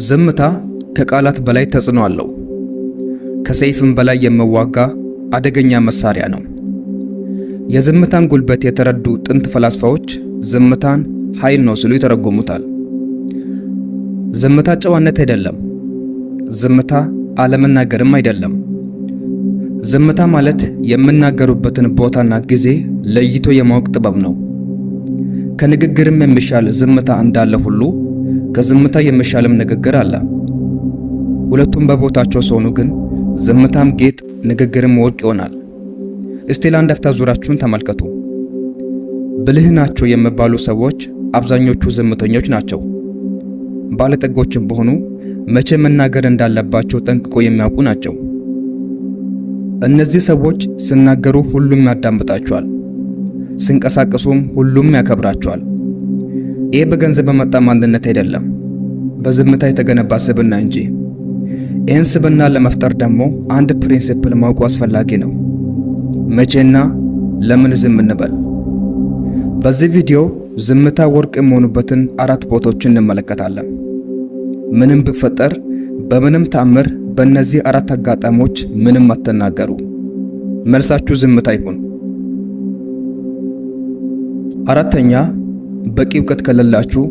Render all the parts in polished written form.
ዝምታ ከቃላት በላይ ተጽዕኖ አለው። ከሰይፍም በላይ የሚዋጋ አደገኛ መሳሪያ ነው። የዝምታን ጉልበት የተረዱ ጥንት ፈላስፋዎች ዝምታን ኃይል ነው ሲሉ ይተረጉሙታል። ዝምታ ጨዋነት አይደለም። ዝምታ አለመናገርም አይደለም። ዝምታ ማለት የምናገሩበትን ቦታና ጊዜ ለይቶ የማወቅ ጥበብ ነው። ከንግግርም የሚሻል ዝምታ እንዳለ ሁሉ ከዝምታ የሚሻልም ንግግር አለ። ሁለቱም በቦታቸው ሲሆኑ ግን ዝምታም ጌጥ፣ ንግግርም ወርቅ ይሆናል። እስቲ ለአንድ አፍታ ዙራችሁን ተመልከቱ። ብልህ ናቸው የሚባሉ ሰዎች አብዛኞቹ ዝምተኞች ናቸው። ባለጠጎችም በሆኑ መቼ መናገር እንዳለባቸው ጠንቅቆ የሚያውቁ ናቸው። እነዚህ ሰዎች ሲናገሩ ሁሉም ያዳምጣቸዋል፣ ሲንቀሳቀሱም ሁሉም ያከብራቸዋል። ይህ በገንዘብ በመጣ ማንነት አይደለም፣ በዝምታ የተገነባ ስብዕና እንጂ። ይህን ስብዕና ለመፍጠር ደግሞ አንድ ፕሪንሲፕል ማወቁ አስፈላጊ ነው። መቼና ለምን ዝም እንበል? በዚህ ቪዲዮ ዝምታ ወርቅ የሚሆኑበትን 4 ቦታዎችን እንመለከታለን። ምንም ቢፈጠር በምንም ተአምር በእነዚህ 4 አጋጣሚዎች ምንም አትናገሩ። መልሳችሁ ዝምታ ይሁን። 4ኛ፣ በቂ እውቀት ከሌላችሁ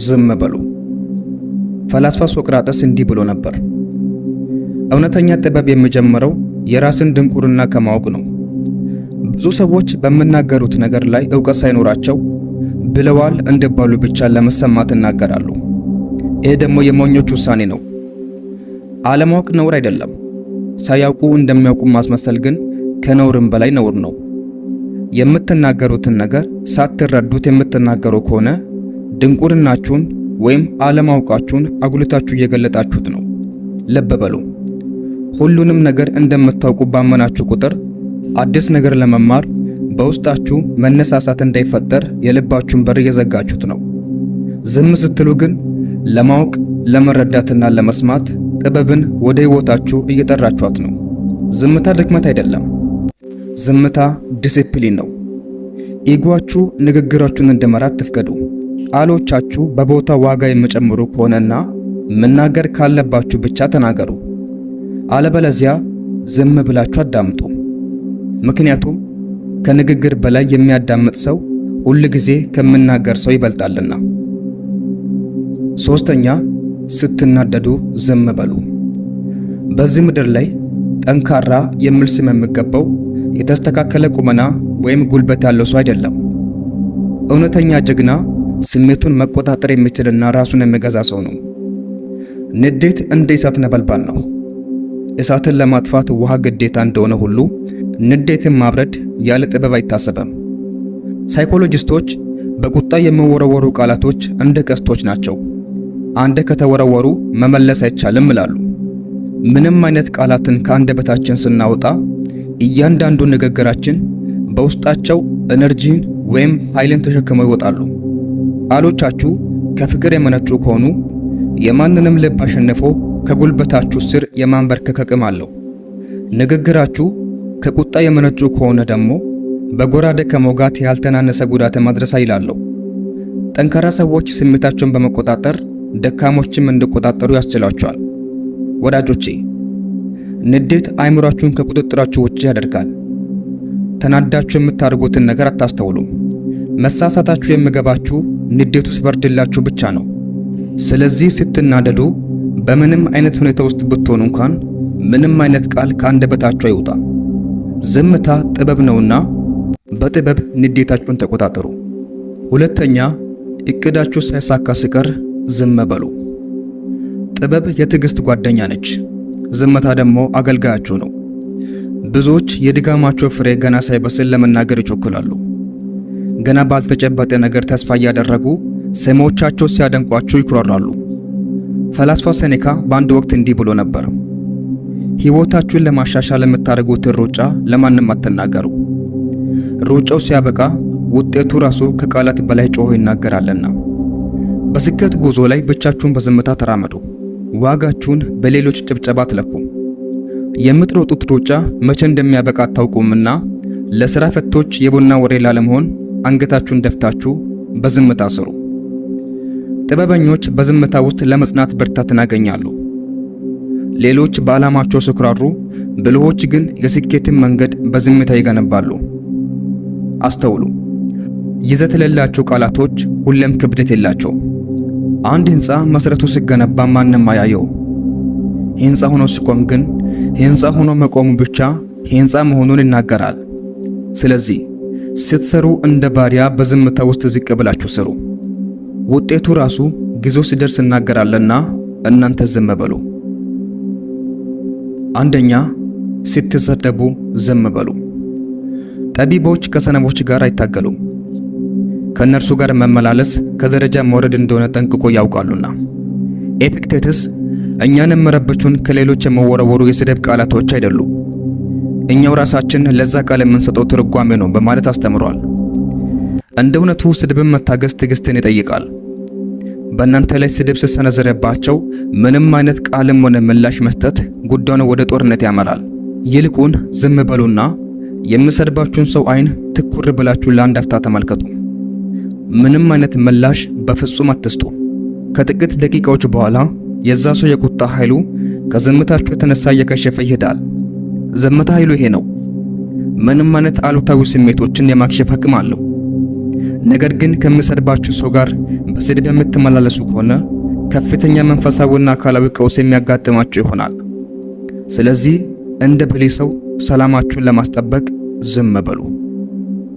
ዝም በሉ። ፈላስፋ ሶቅራጥስ እንዲህ ብሎ ነበር፣ እውነተኛ ጥበብ የሚጀምረው የራስን ድንቁርና ከማወቅ ነው። ብዙ ሰዎች በሚናገሩት ነገር ላይ እውቀት ሳይኖራቸው ብለዋል እንዲባሉ ብቻ ለመሰማት ይናገራሉ። ይሄ ደግሞ የሞኞች ውሳኔ ነው። አለማወቅ ነውር አይደለም። ሳያውቁ እንደሚያውቁ ማስመሰል ግን ከነውርም በላይ ነውር ነው። የምትናገሩትን ነገር ሳትረዱት የምትናገሩ ከሆነ ድንቁርናችሁን ወይም አለማወቃችሁን አጉልታችሁ እየገለጣችሁት ነው። ልብ በሉ። ሁሉንም ነገር እንደምታውቁ ባመናችሁ ቁጥር አዲስ ነገር ለመማር በውስጣችሁ መነሳሳት እንዳይፈጠር የልባችሁን በር እየዘጋችሁት ነው። ዝም ስትሉ ግን ለማወቅ ለመረዳትና ለመስማት ጥበብን ወደ ሕይወታችሁ እየጠራችኋት ነው። ዝምታ ድክመት አይደለም። ዝምታ ዲሲፕሊን ነው። ኢጓችሁ ንግግራችሁን እንዲመራ አትፍቀዱ። ቃሎቻችሁ በቦታ ዋጋ የሚጨምሩ ከሆነና መናገር ካለባችሁ ብቻ ተናገሩ። አለበለዚያ ዝም ብላችሁ አዳምጡ። ምክንያቱም ከንግግር በላይ የሚያዳምጥ ሰው ሁል ጊዜ ከሚናገር ሰው ይበልጣልና። 3ኛ፣ ስትናደዱ ዝም በሉ። በዚህ ምድር ላይ ጠንካራ የሚል ስም የሚገባው የተስተካከለ ቁመና ወይም ጉልበት ያለው ሰው አይደለም። እውነተኛ ጀግና ስሜቱን መቆጣጠር የሚችልና ራሱን የሚገዛ ሰው ነው። ንዴት እንደ እሳት ነበልባል ነው። እሳትን ለማጥፋት ውሃ ግዴታ እንደሆነ ሁሉ ንዴትን ማብረድ ያለ ጥበብ አይታሰበም። ሳይኮሎጂስቶች በቁጣ የሚወረወሩ ቃላቶች እንደ ቀስቶች ናቸው። አንድ ከተወረወሩ መመለስ አይቻልም ይላሉ። ምንም አይነት ቃላትን ከአንደበታችን ስናወጣ እያንዳንዱ ንግግራችን በውስጣቸው ኤነርጂን ወይም ኃይልን ተሸክመው ይወጣሉ። ቃሎቻችሁ ከፍቅር የመነጩ ከሆኑ የማንንም ልብ አሸንፎ ከጉልበታችሁ ስር የማንበርከክ አቅም አለው። ንግግራችሁ ከቁጣ የመነጩ ከሆነ ደግሞ በጎራዴ ከመውጋት ያልተናነሰ ጉዳት ማድረስ ይላለው። ጠንካራ ሰዎች ስሜታቸውን በመቆጣጠር ደካሞችም እንዲቆጣጠሩ ያስችላቸዋል። ወዳጆቼ፣ ንዴት አእምሯችሁን ከቁጥጥራችሁ ውጭ ያደርጋል። ተናዳችሁ የምታደርጉትን ነገር አታስተውሉም። መሳሳታችሁ የሚገባችሁ ንዴቱ ሲበርድላችሁ ብቻ ነው። ስለዚህ ስትናደዱ በምንም አይነት ሁኔታ ውስጥ ብትሆኑ እንኳን ምንም አይነት ቃል ከአንደበታችሁ አይውጣ። ዝምታ ጥበብ ነውና በጥበብ ንዴታችሁን ተቆጣጠሩ። 2ኛ፣ እቅዳችሁ ሳይሳካ ሲቀር ዝም በሉ። ጥበብ የትዕግስት ጓደኛ ነች። ዝምታ ደግሞ አገልጋያችሁ ነው። ብዙዎች የድጋማቸው ፍሬ ገና ሳይበስል ለመናገር ይቸኩላሉ። ገና ባልተጨበጠ ነገር ተስፋ እያደረጉ ሰሚዎቻቸው ሲያደንቋቸው ይኩራራሉ። ፈላስፋ ሴኔካ በአንድ ወቅት እንዲህ ብሎ ነበር፣ ሕይወታችሁን ለማሻሻል የምታደርጉትን ሩጫ ለማንም አትናገሩ። ሩጫው ሲያበቃ ውጤቱ ራሱ ከቃላት በላይ ጮሆ ይናገራልና። በስኬት ጉዞ ላይ ብቻችሁን በዝምታ ተራመዱ። ዋጋችሁን በሌሎች ጭብጨባ አትለኩ። የምትሮጡት ሩጫ መቼ እንደሚያበቃ አታውቁምና ለሥራ ፈቶች የቡና ወሬ ላለመሆን አንገታችሁን ደፍታችሁ በዝምታ ስሩ። ጥበበኞች በዝምታ ውስጥ ለመጽናት ብርታትን ያገኛሉ። ሌሎች በዓላማቸው ሲኩራሩ፣ ብልሆች ግን የስኬትን መንገድ በዝምታ ይገነባሉ። አስተውሉ። ይዘት የሌላቸው ቃላቶች ሁሌም ክብደት የላቸው። አንድ ሕንፃ መሰረቱ ሲገነባ ማንም አያየው። ሕንፃ ሆኖ ሲቆም ግን ሕንፃ ሆኖ መቆሙ ብቻ ሕንፃ መሆኑን ይናገራል። ስለዚህ ስትሰሩ እንደ ባሪያ በዝምታ ውስጥ ዝቅ ብላችሁ ስሩ። ውጤቱ ራሱ ጊዜው ሲደርስ ይናገራልና እናንተ ዝም በሉ። አንደኛ፣ ስትሰደቡ ዝም በሉ። ጠቢቦች ከሰነፎች ጋር አይታገሉም። ከእነርሱ ጋር መመላለስ ከደረጃ መውረድ እንደሆነ ጠንቅቆ ያውቃሉና። ኤፒክቴተስ እኛን የሚረብሹን ከሌሎች የሚወረወሩ የስድብ ቃላቶች አይደሉም፣ እኛው ራሳችን ለዛ ቃል የምንሰጠው ትርጓሜ ነው በማለት አስተምሯል። እንደ እውነቱ ስድብን መታገስ ትዕግስትን ይጠይቃል። በእናንተ ላይ ስድብ ሲሰነዘረባቸው ምንም አይነት ቃልም ሆነ ምላሽ መስጠት ጉዳዩን ወደ ጦርነት ያመራል። ይልቁን ዝም በሉና የሚሰድባችሁን ሰው አይን ትኩር ብላችሁ ለአንድ አፍታ ተመልከቱ። ምንም አይነት ምላሽ በፍጹም አትስጡ። ከጥቂት ደቂቃዎች በኋላ የዛ ሰው የቁጣ ኃይሉ ከዝምታችሁ የተነሳ እየከሸፈ ይሄዳል። ዝምታ ኃይሉ ይሄ ነው። ምንም አይነት አሉታዊ ስሜቶችን የማክሸፍ አቅም አለው። ነገር ግን ከሚሰድባችሁ ሰው ጋር በስድብ የምትመላለሱ ከሆነ ከፍተኛ መንፈሳዊና አካላዊ ቀውስ የሚያጋጥማችሁ ይሆናል። ስለዚህ እንደ ብልህ ሰው ሰላማችሁን ለማስጠበቅ ዝም በሉ።